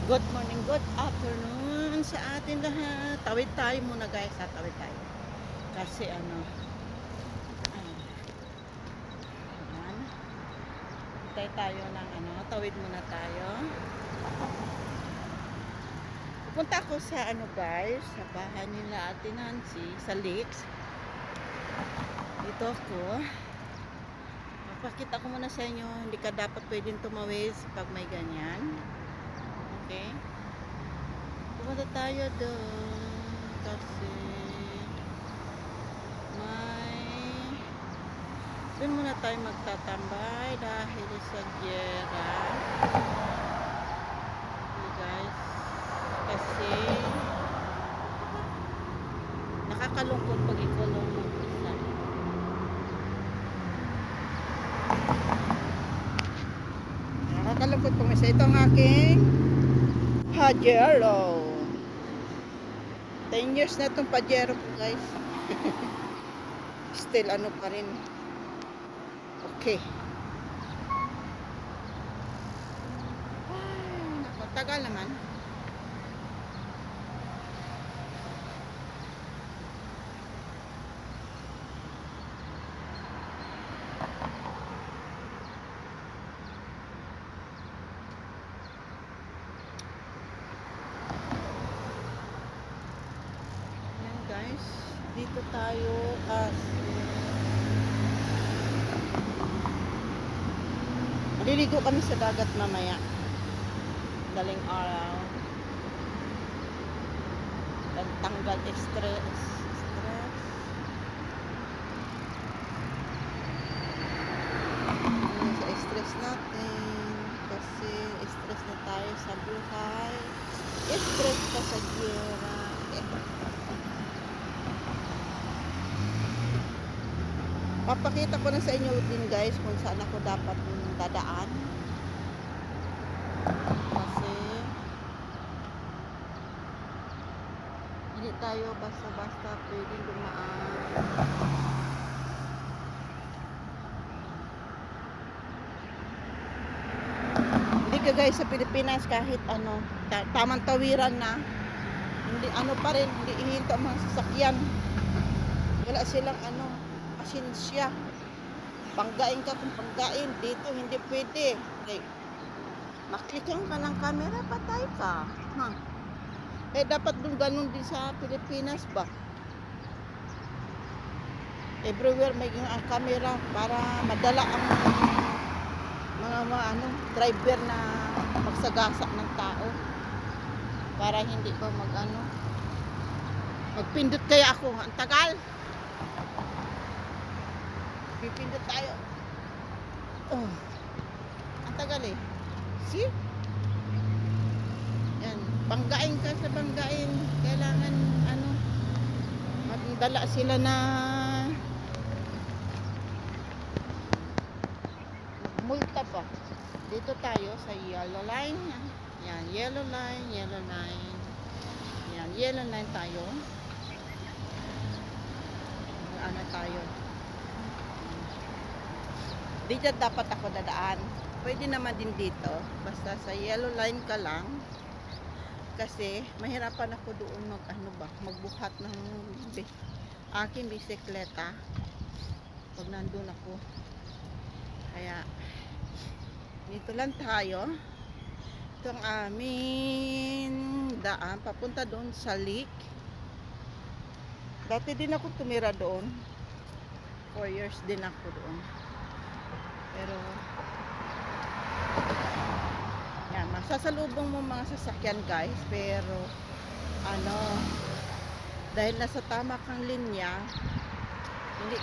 Good morning, good afternoon sa atin lahat. Tawid tayo muna guys, tawid tayo. Kasi ayan. Hintay tayo ng tawid muna tayo. Pupunta ako sa guys, sa bahay nila Ate Nancy, sa Lakes. Dito ako. Mapakita ko muna sa inyo, hindi ka dapat pwedeng tumawid pag may ganyan. Okay? Pupunta tayo doon kasi doon muna tayo magtatambay dahil sa gera. Okay guys, kasi nakakalungkot pag ikaw lang mag-isa. Nakakalungkot pag isa. Ito ang aking Pajero. 10 years na itong Pajero po guys. Still pa rin. Okay. Ay, tagal naman. Yan guys, dito tayo kasi maliligo kami sa dagat mamaya. Daling araw. Tanggal stress. Sa stress natin. Kasi stress na tayo sa buhay. Stress pa sa gera. Papakita ko na sa inyo din guys kung saan ako dapat dadaan. Kasi hindi tayo basta-basta pwedeng dumaan. Hindi ka guys sa Pilipinas kahit tamang tawiran na, hindi pa rin, hindi ihinto ang mga sasakyan. Wala silang pasensya. Panggain ka kung panggain. Dito hindi pwede. Okay. Maklikan ka ng camera, patay ka. Dapat dun ganun din sa Pilipinas ba? Everywhere may camera para madala ang mga driver na magsagasa ng tao. Para hindi ba magpindot kaya ako. Ang tagal. Pipindot tayo. Ang tagal eh. See? Yan. Banggain ka sa banggain. Kailangan magdala sila na multa pa. Dito tayo sa yellow line. Yan. Yellow line. Yellow line. Yan. Yellow line tayo. Tayo. Dito dapat ako dadaan. Pwede naman din dito. Basta sa yellow line ka lang. Kasi mahirapan ako doon magbuhat ng aking bisikleta pag nandun ako. Kaya dito lang tayo. Ito ang aming daan papunta doon sa lake. Dati din ako tumira doon. 4 years din ako doon. Pero yan, masasalubong mo mga sasakyan guys, pero dahil nasa tama kang linya, hindi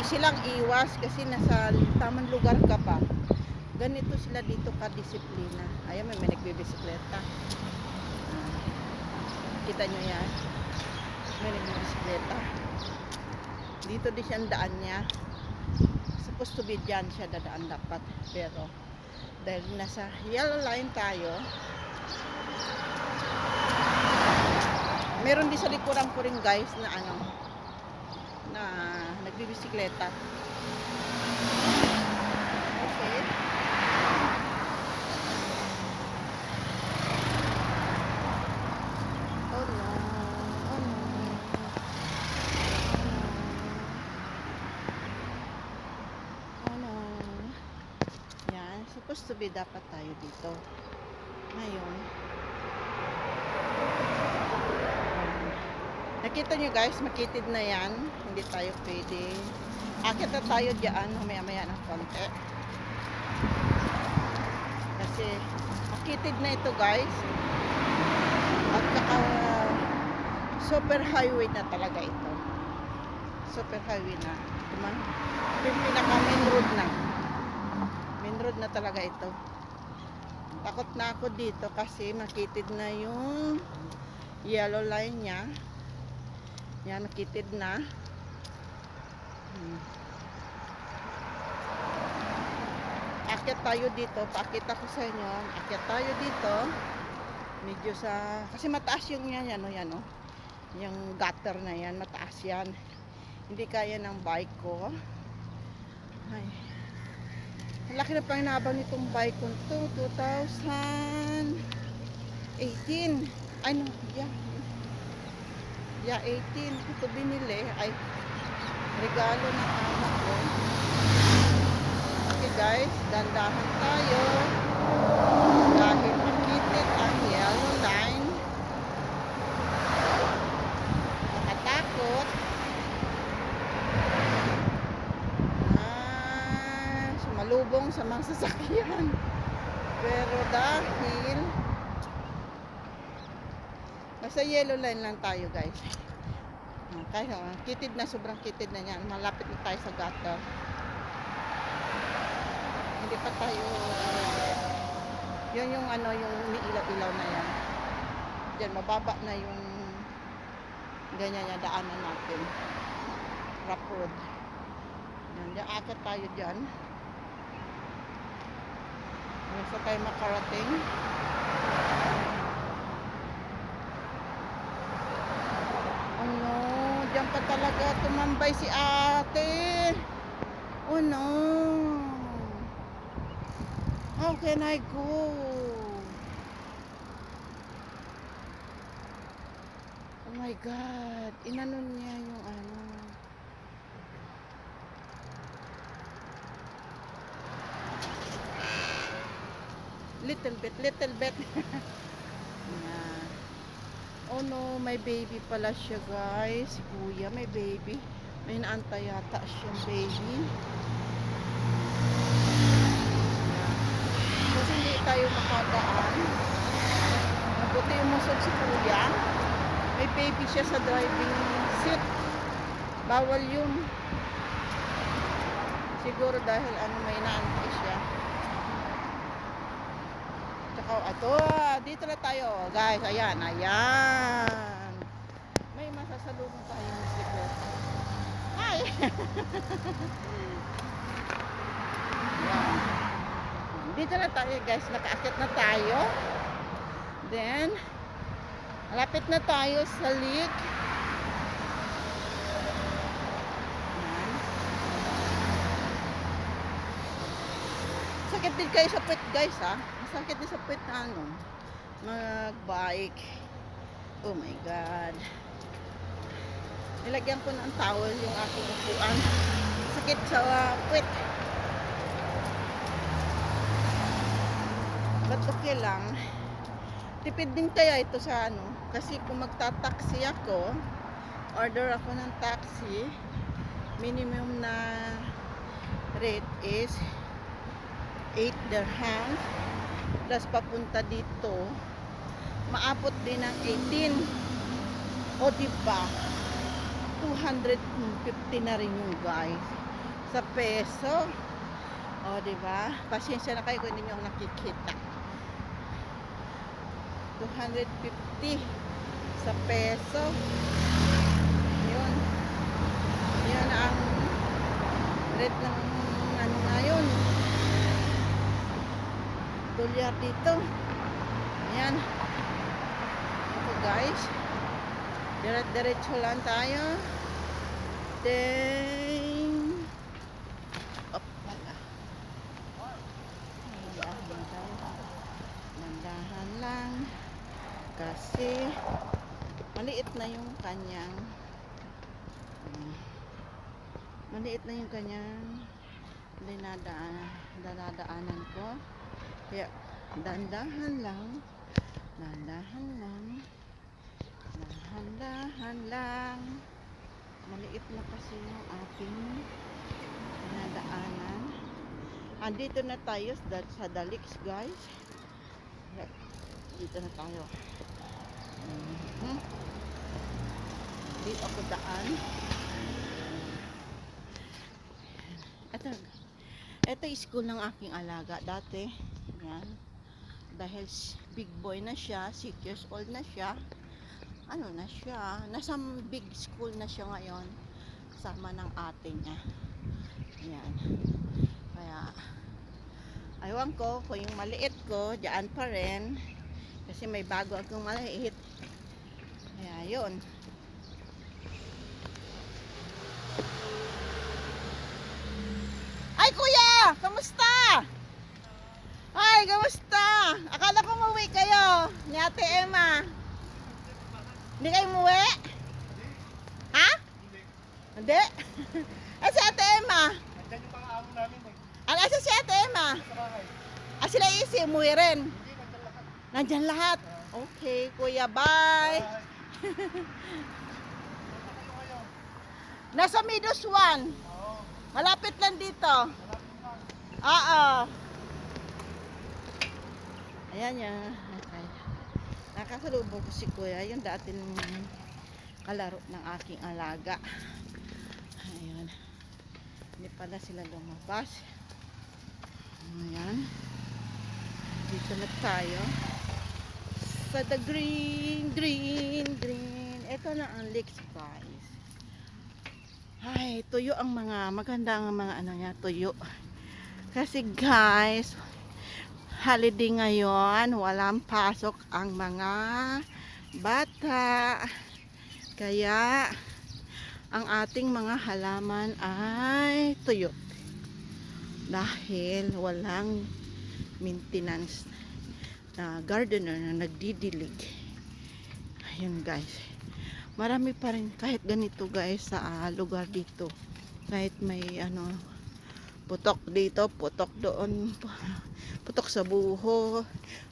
silang iwas kasi nasa tamang lugar ka pa. Ganito sila dito ka-disiplina. Ayan, may nagbibisikleta. Kita nyo yan, may nagbibisikleta. Dito din siya ang daan niya. Supposed to be dyan siya dadaan dapat, pero dahil nasa yellow line tayo, meron din sa likuran ko rin guys na nagbibisikleta. Okay. supposed to be dapat tayo dito. Ngayon, nakita nyo guys, makitid na yan. Hindi tayo pwede. Akit na tayo dyan, maya-maya ng konti. Kasi, makitid na ito guys. At saka, super highway na talaga ito. Super highway na. Pinaka main road na. Main road na talaga ito. Takot na ako dito kasi makitid na yung yellow line niya. Yan, makitid na. Akyat tayo dito. Pakita ko sa inyo. Akyat tayo dito. Medyo sa... Kasi mataas yung yan, yan, yung gutter na yan. Mataas yan. Hindi kaya ng bike ko. Ay. Laki na panginabang nitong bike ko to. 2018. Ano? Yeah, 18. Ito binili. Ay, regalo ng anak ko. Okay guys, dandahan tayo. Dahil makitid ang yellow line. Nakatakot. Sumalubong sa mga sasakyan. Pero dahil basta yellow line lang tayo guys. Kaya kitid na, sobrang kitid na yan. Malapit na tayo sa gutter. Hindi pa tayo yun yung ano, yung umiilaw-ilaw na yan. Diyan, mababa na yung ganyan yung daanan natin. Rough road. Yan, diyan, akit tayo dyan. Basta tayo makarating. Oh no, diyan pa talaga tumambay si ate. Oh no. How can I go? Oh my God. Inanon niya yung ano. Little bit. Oh no, may baby pala siya guys. Kuya, may baby. May naantay yata siyang baby. Kasi hindi tayo makadaan. Mabuti umusog si kuya. May baby siya sa driving seat. Bawal yun. Siguro dahil ano, may naantay siya. Tsaka ato, dito na tayo guys. Ayan. May masasalubong tayo ng bisikleta. Hi. Ayan. Dito na tayo guys, nakaakit na tayo. Then malapit na tayo sa lake. Sakit din kayo sa puwet guys ha. Sakit din sa puwet na ano, mag-bike. Oh my God. Nilagyan ko ng towel yung aking upuan. Sakit sa puwet. But okay lang. Tipid din kaya ito sa ano. Kasi kung magta-taxi ako, order ako ng taxi, minimum na rate is 8 dirham. Plus papunta dito, maabot din ng 18. O diba? 250 na rin yung guys. Sa peso. O diba? Pasensya na kayo kung hindi nyo nakikita. 250 sa peso. Yun. Yan ang rate ng ano ngayon. Dolyar dito. Ayan. Ito guys. Diretso lang tayo. Then Nandahan lang. Kasi maliit na yung kanyang dinadaanan ko. Kaya dahan-dahan lang, dahan-dahan lang, dahan-dahan lang. Maliit na kasi yung aking dinadaanan. Andito na tayo sa Dalix, guys. Dito na tayo. Dito ako daan. Ito yung school ng aking alaga dati. Yan. Dahil big boy na siya, 6 years old na siya. Ano na siya? Nasa big school na siya ngayon. Sama ng ate niya. Yan. Kaya, aywan ko kung yung maliit ko, dyan pa rin. Kasi may bago akong maliit. Kaya, yun. Ay, kuya! Kamusta? Ay, kamusta? Akala ko umuwi kayo ni Ate Emma. Hindi kayo umuwi? Ha? Hindi? Eh, si Ate Emma? Nandiyan yung mga amo namin eh. Asa si Ate Emma? Sa bahay. Ah, sila Isi, umuwi rin. Hindi, nandiyan lahat. Nandyan lahat. Okay, kuya, bye. Punta kayo ngayon. Nasa Meadows 1. Oo. Malapit lang dito. Malapit lang. Oo. Ayan yan. Okay. Nakasalubong ko si kuya. Yung dati ng kalaro ng aking alaga. Ayan. Hindi pala sila lumabas. Ayan. Dito na tayo. Sa the green. Ito na ang lakes, guys. Ay, tuyo ang mga maganda ang mga ano niya, tuyo. Kasi guys, holiday ngayon, walang pasok ang mga bata. Kaya ang ating mga halaman ay tuyo. Dahil walang maintenance na gardener na nagdidilig. Ayun, guys. Marami pa rin kahit ganito, guys, sa lugar dito. Kahit may ano, putok dito, putok doon, putok sa buho,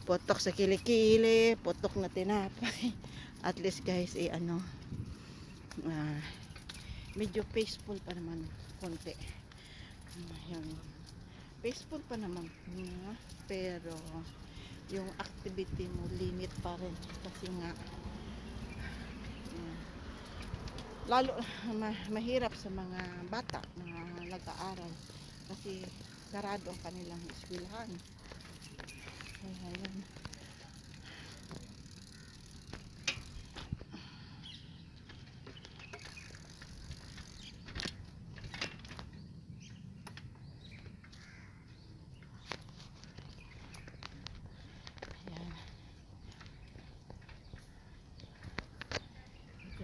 putok sa kilikili, putok na tinapay. At least, guys, medyo peaceful pa naman konti. Ayun. Peaceful pa naman, pero yung activity mo limit pa rin kasi nga lalo mahirap sa mga bata na nag-aaral kasi sarado ang kanilang eskwelahan. Ayan.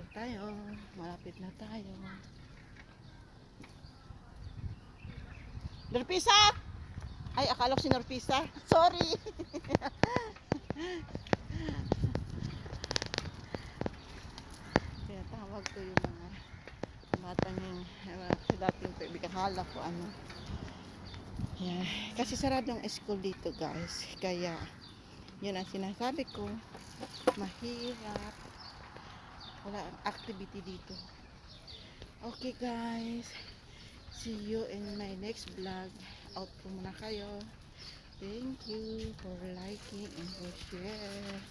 Tayo, malapit na tayo. Norpisa! Ay, akala ko si Norpisa. Sorry. Kaya tawag ko yung mga matanging dating pagkakala ko ano. Yeah. Kasi sarado ang school dito, guys. Kaya yun ang sinasabi ko, mahirap. Wala activity dito. Okay, guys, see you in my next vlog. Out po muna kayo. Thank you for liking and for share.